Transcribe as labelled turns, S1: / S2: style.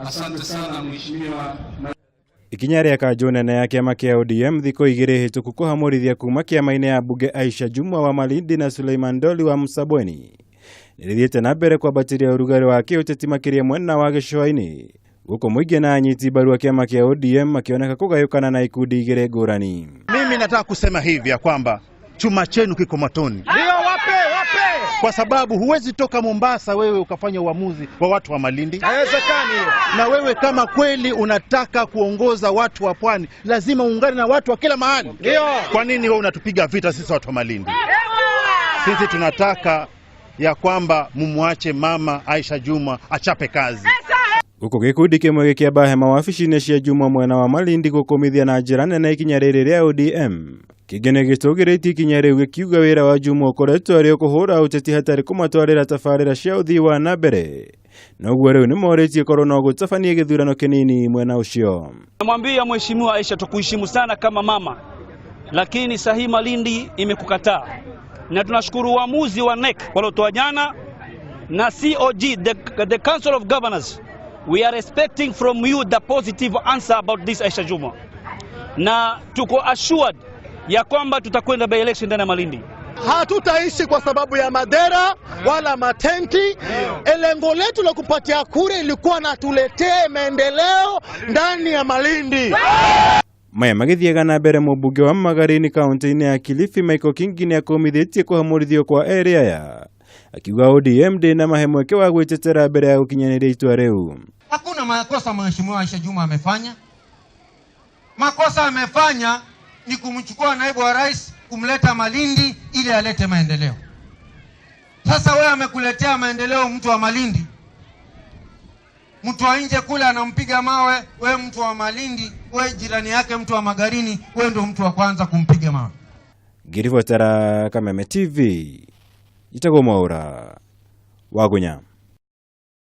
S1: Asante sana mheshimiwa.
S2: Ikinya ria kanjunene ya kiama kia ODM thiko igiri hituku kuhamurithia kuma kiama-ini ya bunge Aisha Jumwa wa Malindi na Suleiman Doli wa Msabweni nirithiete na mbere kwambatiria urugari wa kiuteti makiria mwena wa gicua-ini guko muingi na anyiti mbaru wa kiama kia ODM makioneka kugayukana na ikundi igiri ngurani.
S3: Mimi nataka kusema hivi ya kwamba chuma chenu kiko matoni.
S4: Ndio wape.
S3: Kwa sababu huwezi toka Mombasa wewe ukafanya uamuzi wa watu wa Malindi.
S4: Haiwezekani hiyo.
S3: Na wewe kama kweli unataka kuongoza watu wa pwani, lazima uungane na watu wa kila mahali.
S4: Ndio.
S3: Kwa nini wewe unatupiga vita sisi watu wa Malindi? Sisi tunataka ya kwamba mumwache mama Aisha Jumwa achape kazi.
S2: Guko gikundi kimwe gikiamba hema wabici-ini cia Jumwa mwena wa Malindi gukumithia na njira nene ikinya riri ria ODM. Kigene gitugiritie ikinya riu gikiuga wira wa Jumwa ukoretwo ari kuhura uteti hatari kumatwarira tabarira cia uthii wa na mbere. Noguo riu nimoritie korwo no gutabania githurano kinini mwena ucio.
S5: Namwambia mheshimiwa Aisha, tukuheshimu sana kama mama, lakini sahi Malindi imekukataa. Na tunashukuru uamuzi wa NEC waliotoa jana na COG, the Council of Governors. We are expecting from you the positive answer about this Aisha Jumwa. Na tuko assured ya kwamba tutakwenda by election ndani ya Malindi.
S4: Hatutaishi kwa sababu ya madera wala matenti. Lengo letu la kupatia kura ilikuwa na tuletee maendeleo ndani ya Malindi.
S2: Maya magithiaga na mbere mubunge wa Magarini kaunti-ini ya Kilifi Michael Kingi ni akomithitie kuhamurithio kwa area ya akiuga ODM ndina mahemweke wa gwitetera mbere ya gukinyaniria itua riu.
S6: Hakuna makosa mheshimiwa Aisha Jumwa amefanya. Makosa amefanya ni kumchukua naibu wa rais kumleta Malindi ili alete maendeleo. Sasa wewe amekuletea maendeleo mtu wa Malindi, mtu wa nje kule anampiga mawe, wewe mtu wa Malindi, wewe jirani yake mtu wa Magarini, wewe ndio mtu wa kwanza kumpiga mawe.
S2: Girivotera Kameme TV, Itago Mwaura, Wagunya.